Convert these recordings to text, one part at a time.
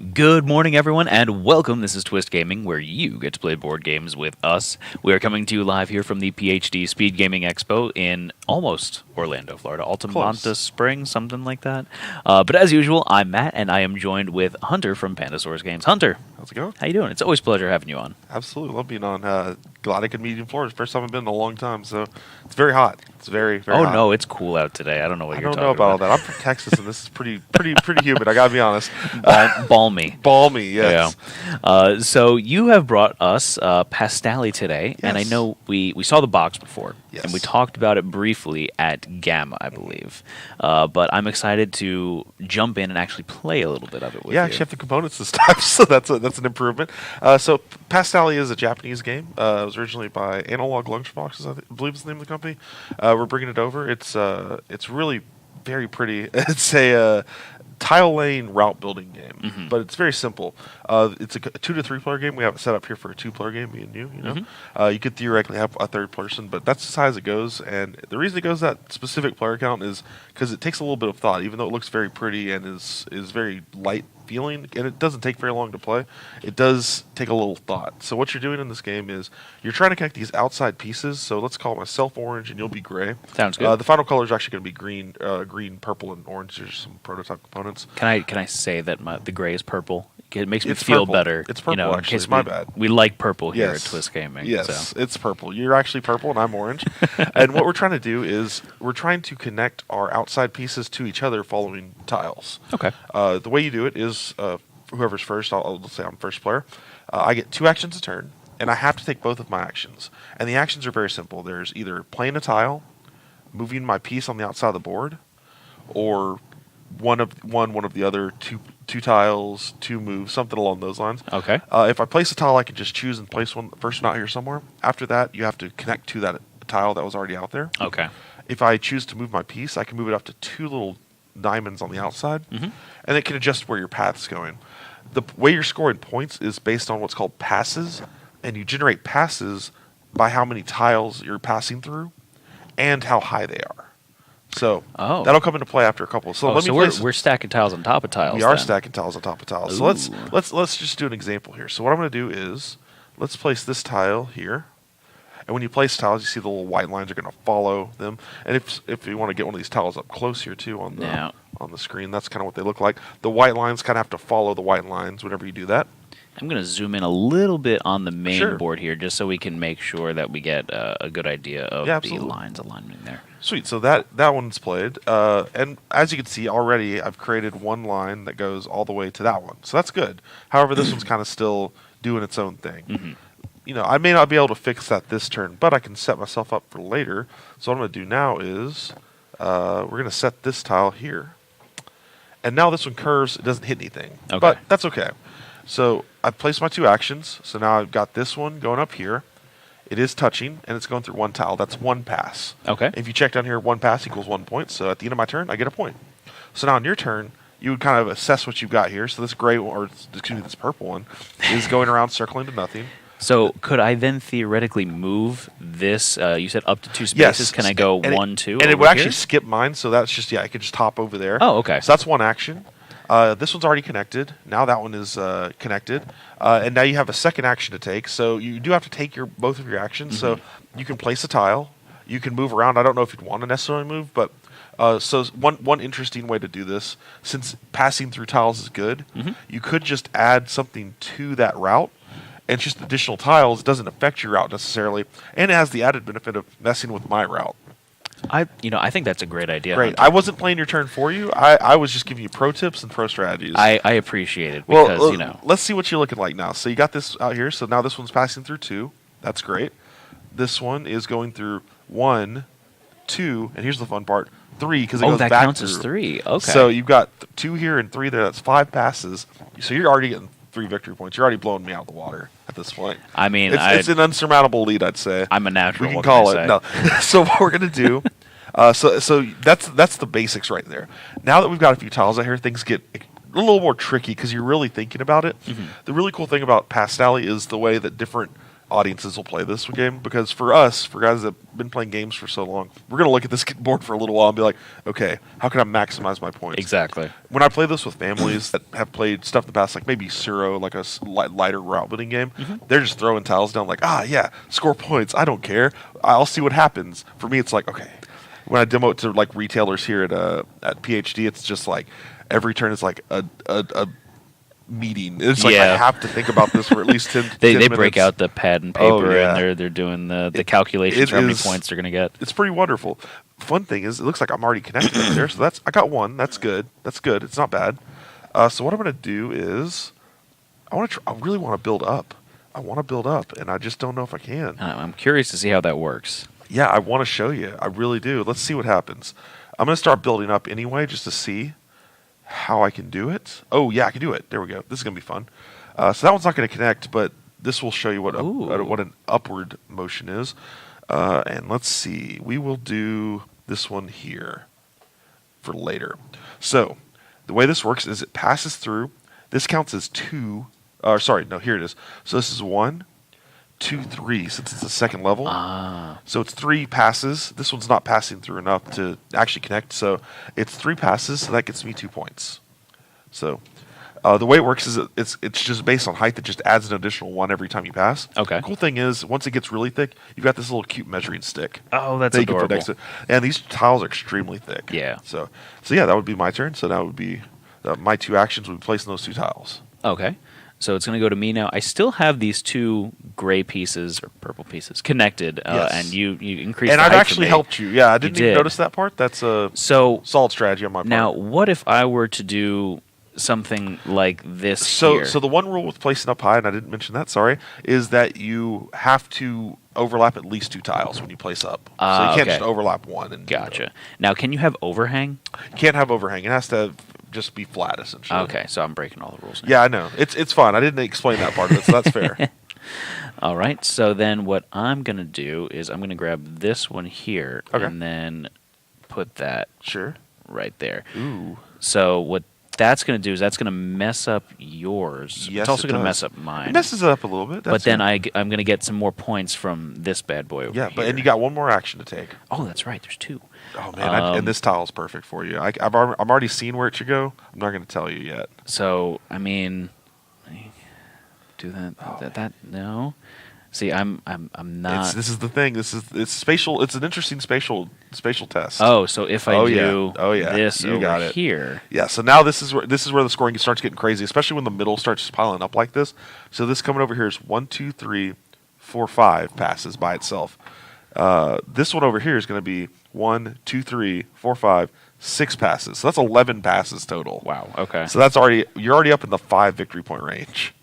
Good morning, everyone, and welcome. This is Twist Gaming, where you get to play board games with us. We are coming to you live here from the PhD Speed Gaming Expo in almost Orlando, Florida. Altamonte Springs, something like that. But as usual, I'm Matt, and I am joined with Hunter from Pandasaurus Games. Hunter, How's it going? how you doing? It's always a pleasure having you on. Absolutely. Love being on. Glad I could meet you in Florida. First time I've been in a long time, so it's very hot. It's very Oh hot. no, it's cool out today. I don't know what I you're don't talking know about all that. I'm from Texas, and this is pretty humid. I gotta be honest. Balmy. Balmy, yes. Yeah. So you have brought us Passtally today, and I Yes. know we saw the box before, Yes. and we talked about it briefly at Gamma, I believe. But I'm excited to jump in and actually play a little bit of it with Yeah, I you. actually have the components this time, so that's an improvement. So Passtally is a Japanese game. It was originally by Analog Lunchboxes, I believe is the name of the company. We're bringing it over. It's really very pretty. It's a tile lane route building game, but it's very simple. It's a 2 to 3 player game. We have it set up here for a 2 player game, me and you. You know, you could theoretically have a third person, but that's as high as it goes. And the reason it goes that specific player count is because it takes a little bit of thought. Even though it looks very pretty and is very light feeling, and it doesn't take very long to play, it does take a little thought. So what you're doing in this game is you're trying to connect these outside pieces. So let's call myself orange and you'll be gray. Sounds good. The final color is actually going to be green, purple, and orange. There's some prototype components. Can I say that the gray is purple? It makes me It's feel purple. better. It's purple, in actually. case My bad. We like purple here Yes. at Twist Gaming. Yes, So. it's purple. You're actually purple and I'm orange. And what we're trying to do is we're trying to connect our outside pieces to each other following tiles. Okay. The way you do it is whoever's first, I'll say I'm first player. I get 2 actions a turn, and I have to take both of my actions. And the actions are very simple. There's either playing a tile, moving my piece on the outside of the board, or one of the other, two tiles, 2 moves, something along those lines. Okay. If I place a tile, I can just choose and place one first one out here somewhere. After that, you have to connect to that tile that was already out there. Okay. If I choose to move my piece, I can move it up to 2 little diamonds on the outside, and it can adjust where your path's going. The way you're scoring points is based on what's called passes, and you generate passes by how many tiles you're passing through and how high they are. So that'll come into play after a couple. So let me we're stacking tiles on top of tiles. we are then. stacking tiles on top of tiles. So Ooh. let's just do an example here. So what I'm going to do is let's place this tile here. And when you place tiles, you see the little white lines are going to follow them. And if you want to get one of these tiles up close here too on the screen, that's kind of what they look like. The white lines kind of have to follow the white lines whenever you do that. I'm going to zoom in a little bit on the main Sure. board here, just so we can make sure that we get a good idea of the absolutely. lines alignment there. Sweet. So that one's played. And as you can see already, I've created one line that goes all the way to that one. So that's good. However, this one's kind of still doing its own thing. You know, I may not be able to fix that this turn, but I can set myself up for later. So what I'm going to do now is we're going to set this tile here. And now this one curves. It doesn't hit anything. Okay. But that's okay. So I've placed my 2 actions. So now I've got this one going up here. It is touching, and it's going through 1 tile. That's 1 pass. Okay. If you check down here, 1 pass equals 1 point. So at the end of my turn, I get a point. So now on your turn, you would kind of assess what you've got here. So this gray one, or excuse me, this purple one, is going around circling to nothing. So could I then theoretically move this? You said up to 2 spaces. Yes. Can I go And 1, 2? And it over would actually here? skip mine, so that's just, I could just hop over there. Oh, okay. So that's 1 action. This one's already connected. Now that one is connected. And now you have a second action to take. So you do have to take both of your actions. So you can place a tile. You can move around. I don't know if you'd want to necessarily move, but so one interesting way to do this, since passing through tiles is good, you could just add something to that route. And it's just additional tiles. It doesn't affect your route necessarily. And it has the added benefit of messing with my route. I think that's a great idea. Great. Hunter. I wasn't playing your turn for you. I was just giving you pro tips and pro strategies. I appreciate it because, Well, let's see what you're looking like now. So you got this out here. So now this one's passing through 2. That's great. This one is going through 1, 2, and here's the fun part, 3, because it goes that back counts through. as 3. Okay. So you've got 2 here and 3 there. That's 5 passes. So you're already getting 3 victory points. You're already blowing me out of the water at this point. I mean, it's an unsurmountable lead, I'd say. I'm a natural. We can what call can I it. say? No. So what we're gonna do? So that's the basics right there. Now that we've got a few tiles out here, things get a little more tricky because you're really thinking about it. The really cool thing about Passtally is the way that different audiences will play this game, because for us, for guys that have been playing games for so long, we're going to look at this board for a little while and be like, okay, how can I maximize my points? Exactly. When I play this with families that have played stuff in the past, like maybe Suro, like a lighter route building game, they're just throwing tiles down like, yeah, score points. I don't care. I'll see what happens. For me, it's like, okay. When I demo it to like retailers here at PhD, it's just like every turn is like a meeting. It's like I have to think about this for at least 10 They 10 minutes. break out the pad and paper yeah. and they're doing the calculations for how many points they're going to get. It's pretty wonderful. Fun thing is, it looks like I'm already connected up there, so I got one. That's good. It's not bad. So what I'm going to do is I really want to build up. And I just don't know if I can. I'm curious to see how that works. Yeah, I want to show you. I really do. Let's see what happens. I'm going to start building up anyway, just to see how I can do it. Oh, yeah, I can do it. There we go. This is going to be fun. So that one's not going to connect, but this will show you what an upward motion is. And let's see. We will do this one here for later. So the way this works is it passes through. This counts as two. Here it is. So this is 1, 2, 3, since it's the second level. So it's 3 passes. This one's not passing through enough to actually connect. So it's 3 passes, so that gets me 2 points. So the way it works is it's just based on height. That just adds an additional 1 every time you pass. Okay. The cool thing is, once it gets really thick, you've got this little cute measuring stick. Oh, that's that you can put adorable. next to it. And these tiles are extremely thick. Yeah. So yeah, that would be my turn. So that would be my 2 actions would be placing those 2 tiles. Okay. So it's going to go to me now. I still have these 2 gray pieces or purple pieces connected, Yes. and you increased And the I've height for actually me. helped you. Yeah, I didn't even did. notice that part. That's a solid strategy on my part. Now, what if I were to do something like this here? So the one rule with placing up high, and I didn't mention that, sorry, is that you have to overlap at least 2 tiles when you place up. So you can't just overlap 1. And Gotcha. Now, can you have overhang? You can't have overhang. It has to just be flat, essentially. Okay, so I'm breaking all the rules now. Yeah, I know. It's fine. I didn't explain that part of it, so that's fair. All right, so then what I'm going to do is I'm going to grab this one here and then put that right there. Ooh. So what that's going to do is that's going to mess up yours. Yes, it's also it going to does. mess up mine. It messes it up a little bit. But then I'm going to get some more points from this bad boy over here. And you got one more action to take. Oh, that's right. There's 2. Oh man, and this tile is perfect for you. I'm already seeing where it should go. I'm not going to tell you yet. So I mean, do that no. See, I'm not. This is the thing. It's spatial. It's an interesting spatial test. Oh, so if I do this you got it here. Yeah. So now this is where the scoring starts getting crazy, especially when the middle starts piling up like this. So this coming over here is 1, 2, 3, 4, 5 passes by itself. This one over here is going to be 1, 2, 3, 4, 5, 6 passes. So that's 11 passes total. Wow. Okay. So you're already up in the 5 victory point range.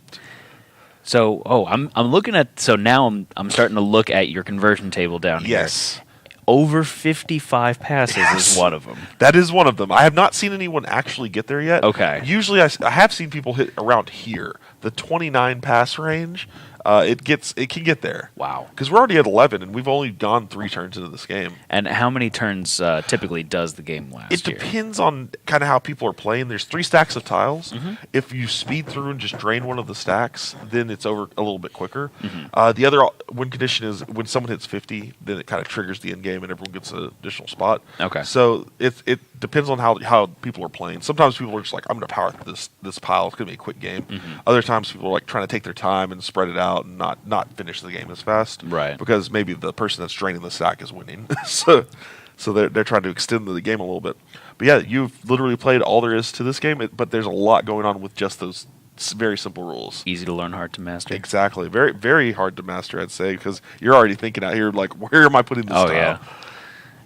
So I'm looking at now I'm starting to look at your conversion table down here. Yes. Over 55 passes is one of them. That is one of them. I have not seen anyone actually get there yet. Okay. Usually I have seen people hit around here, the 29 pass range. It can get there. Wow. Because we're already at 11, and we've only gone 3 turns into this game. And how many turns typically does the game last? It depends on kind of how people are playing. There's 3 stacks of tiles. If you speed through and just drain one of the stacks, then it's over a little bit quicker. The other win condition is when someone hits 50, then it kind of triggers the end game, and everyone gets an additional spot. Okay. So it depends on how people are playing. Sometimes people are just like, I'm going to power this pile. It's going to be a quick game. Other times people are like trying to take their time and spread it out and not finish the game as fast. Right. Because maybe the person that's draining the stack is winning. so they're trying to extend the game a little bit. But yeah, you've literally played all there is to this game, but there's a lot going on with just those very simple rules. Easy to learn, hard to master. Exactly. Very, very hard to master, I'd say, because you're already thinking out here, like, where am I putting this tile? Yeah.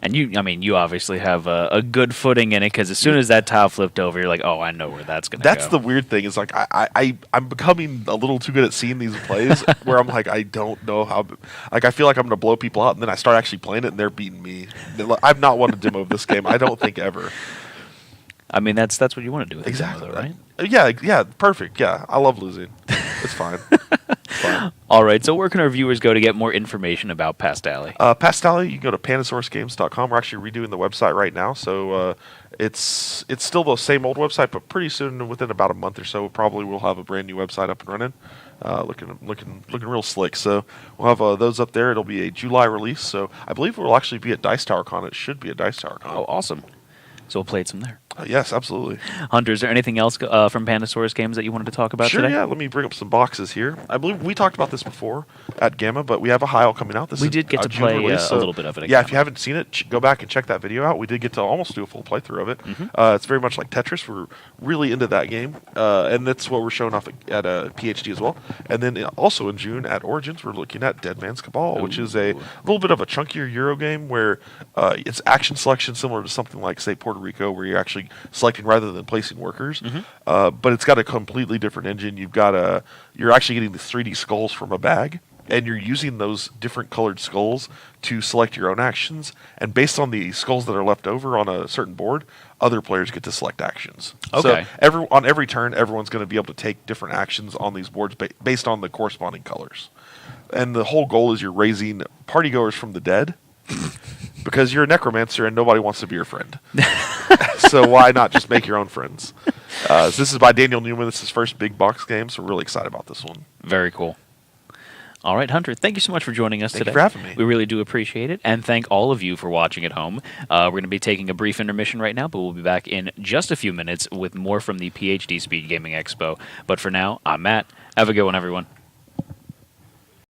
And you obviously have a good footing in it, because as soon as that tile flipped over, you're like, oh, I know where that's going to go. That's the weird thing. Is like I'm becoming a little too good at seeing these plays where I'm like, I don't know how. Like, I feel like I'm going to blow people out, and then I start actually playing it, and they're beating me. I've not won a demo of this game. I don't think ever. I mean, that's what you want to do with Exactly. it, though, right? Yeah, perfect. Yeah, I love losing. It's fine. fun. All right, so where can our viewers go to get more information about Passtally? Passtally, you can go to pandasaurusgames.com. We're actually redoing the website right now, so it's still the same old website, but pretty soon, within about a month or so, probably we'll have a brand new website up and running, looking real slick. So we'll have those up there. It'll be a July release, so I believe we'll actually be at Dice Tower Con. It should be at Dice Tower Con. Oh, awesome. So we'll play some there. Yes, absolutely. Hunter, is there anything else from Pandasaurus Games that you wanted to talk about Sure, today? yeah. Let me bring up some boxes here. I believe we talked about this before at Gamma, but we have a Heil coming out. We did get to play a little bit of it. Yeah, if you haven't seen it, go back and check that video out. We did get to almost do a full playthrough of it. It's very much like Tetris. We're really into that game, and that's what we're showing off at PhD as well. And then also in June at Origins, we're looking at Dead Man's Cabal, which is a little bit of a chunkier Euro game where it's action selection similar to something like, say, Puerto Rico, where you're actually selecting rather than placing workers. But it's got a completely different engine. You're actually getting the 3D skulls from a bag, and you're using those different colored skulls to select your own actions. And based on the skulls that are left over on a certain board, other players get to select actions. Okay. So on every turn, everyone's going to be able to take different actions on these boards based on the corresponding colors. And the whole goal is you're raising partygoers from the dead because you're a necromancer and nobody wants to be your friend. So why not just make your own friends? So this is by Daniel Newman. This is his first big box game, so we're really excited about this one. Very cool. All right, Hunter, thank you so much for joining us today. Thank you for having me. We really do appreciate it, and thank all of you for watching at home. We're going to be taking a brief intermission right now, but we'll be back in just a few minutes with more from the PhD Speed Gaming Expo. But for now, I'm Matt. Have a good one, everyone.